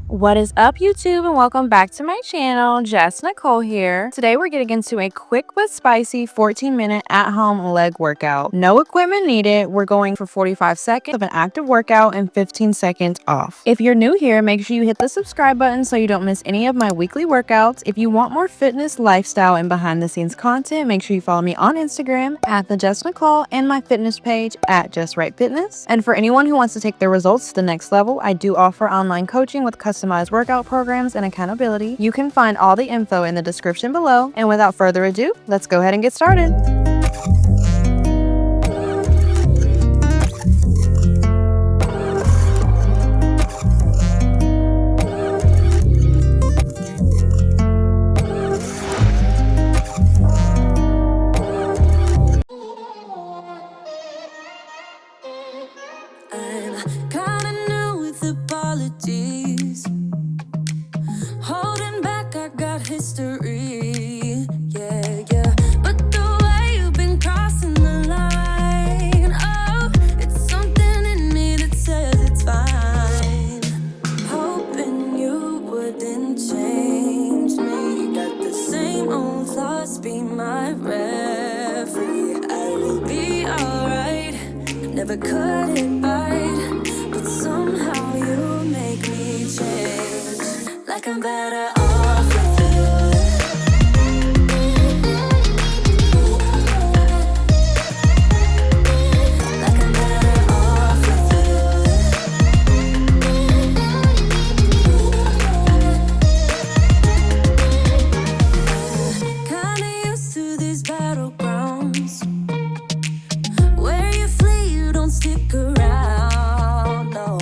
What is up, YouTube, and welcome back to my channel. Jess Nichole here. Today we're getting into a quick but spicy 14-minute at-home leg workout. No equipment needed. We're going for 45 seconds of an active workout and 15 seconds off. If you're new here, make sure you hit the subscribe button so you don't miss any of my weekly workouts. If you want more fitness, lifestyle, and behind-the-scenes content, make sure you follow me on Instagram at the Jess Nichole and my fitness page at Jess Right Fitness. And for anyone who wants to take their results to the next level, I do offer online coaching with customized workout programs and accountability. You can find all the info in the description below. And without further ado, let's go ahead and get started. I'm kinda new with apologies. Holding back, I got history. Yeah. But the way you've been crossing the line, oh, it's something in me that says it's fine. Hoping you wouldn't change me. Got the same old thoughts, be my referee. I will be alright. Never cut it right, but somehow you make me change. Like I'm better off with you. Like I'm better off with you. Kinda used to these battlegrounds where you flee, you don't stick around, no.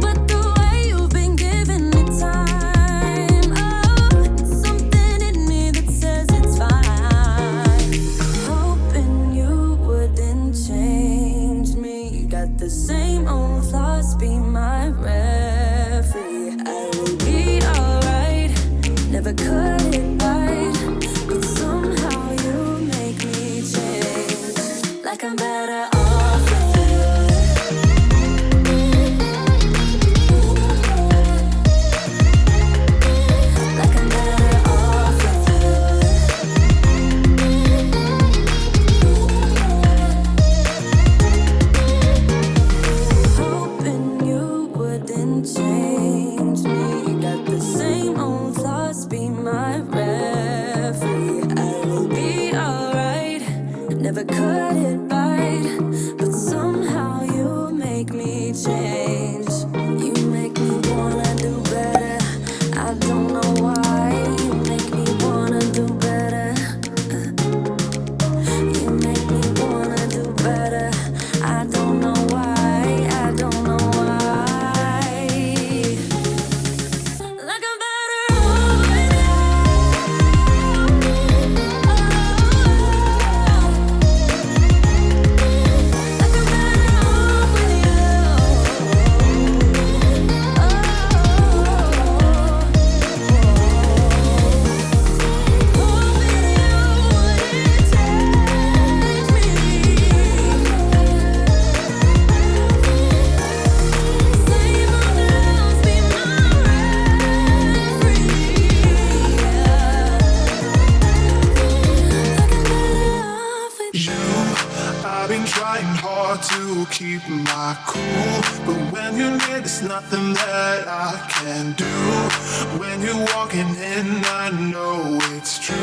But the way you've been giving me time, oh, it's something in me that says it's fine. Hoping you wouldn't change me. Got the same old thoughts, be my referee. I will be alright, never cut it right, but somehow you make me change. Like I'm better off with you. Like I'm better off with you. Hoping you wouldn't change me. Got the same old thoughts, be my referee. I will be alright, never cut it right, but somehow you make me change. You make me wanna do better. I don't know why. You make me wanna do better. You make me wanna do better. I don't know why. I don't know why. Like I'm better off with you. Like I'm better off with you. Hoping you wouldn't change me. Same old loves, be my referee. Like I'm better off with you. I've been trying hard to keep my cool, but when you're near, there's nothing that I can do. When you're walking in, I know it's true.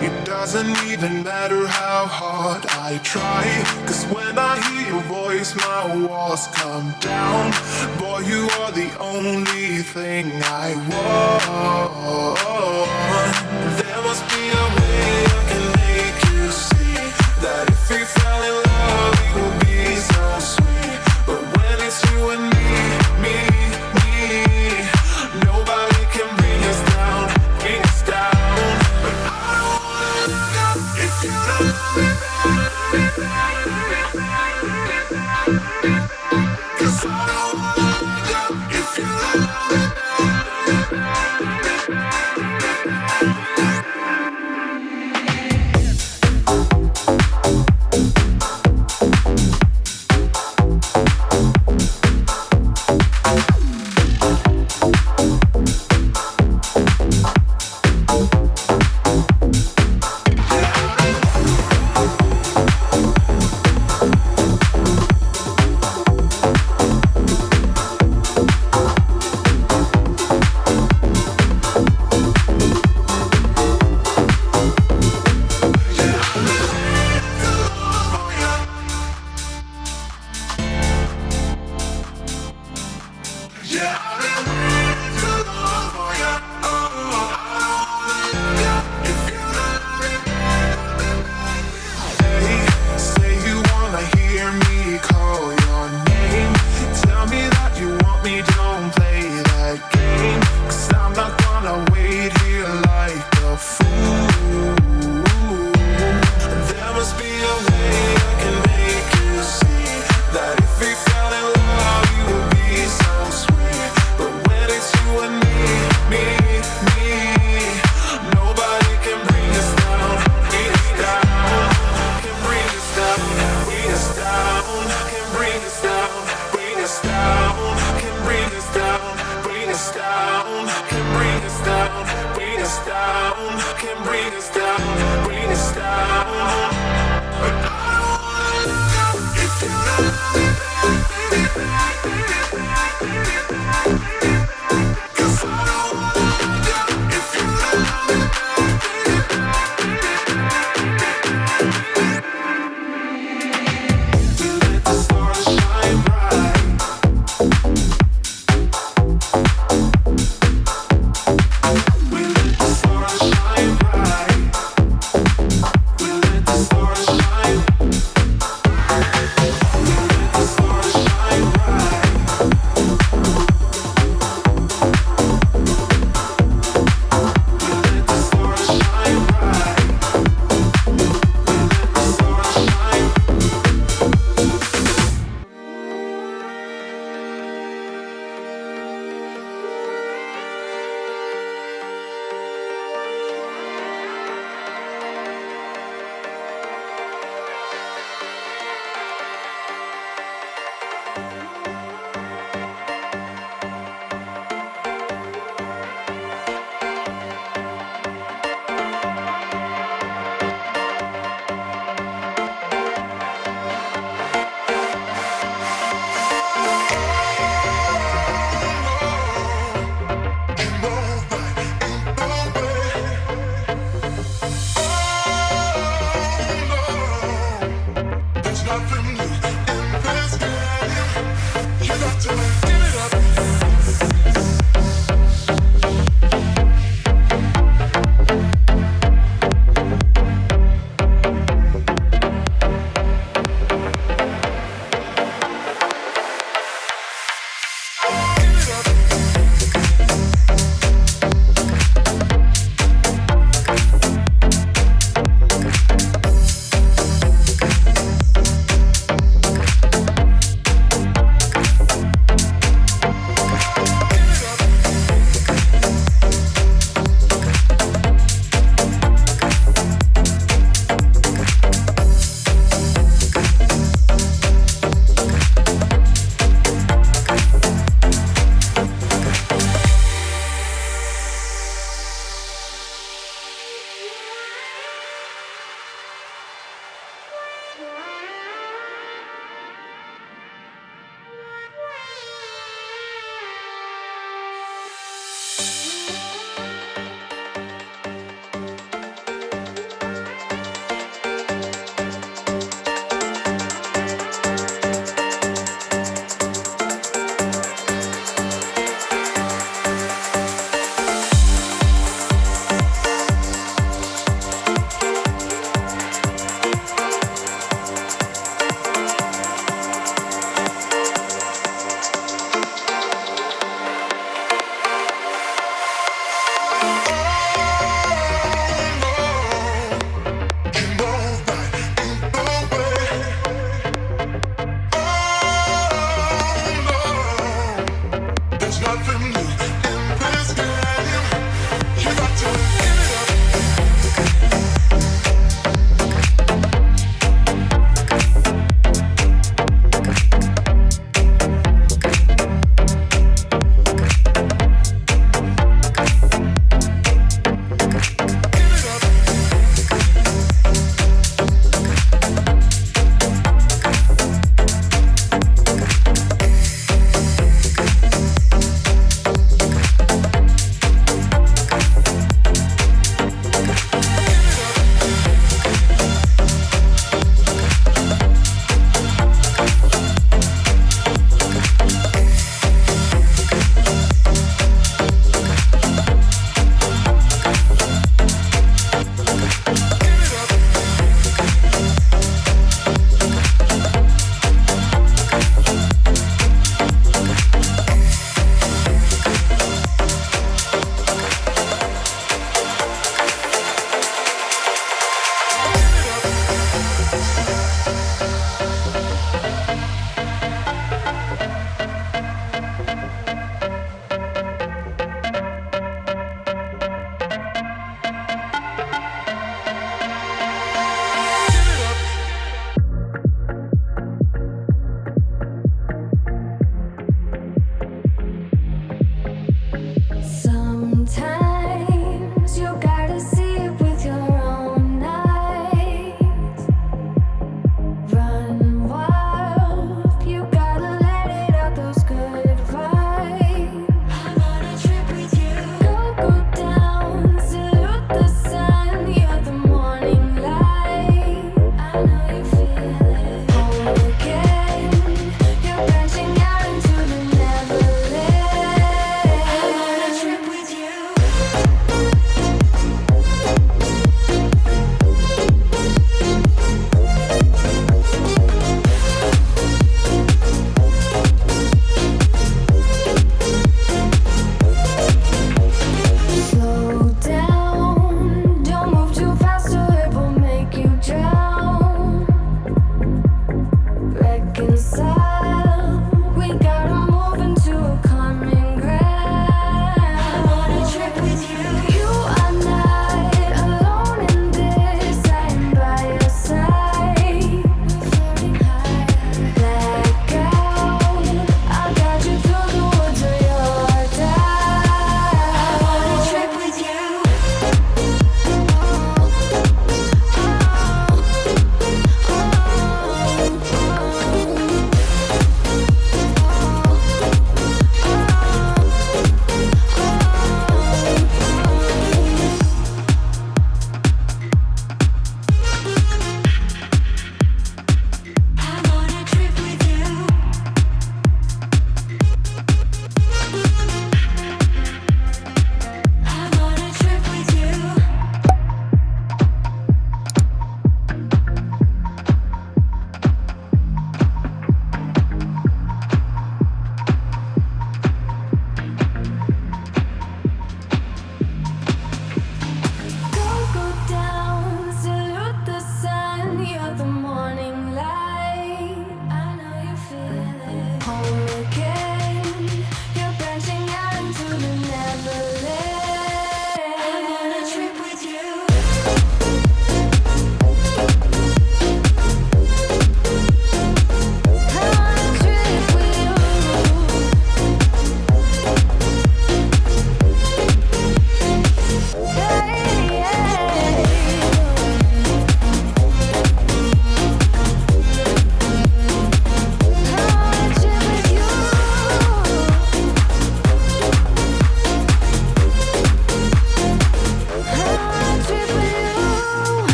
It doesn't even matter how hard I try, 'cause when I hear your voice, my walls come down. Boy, you are the only thing I want.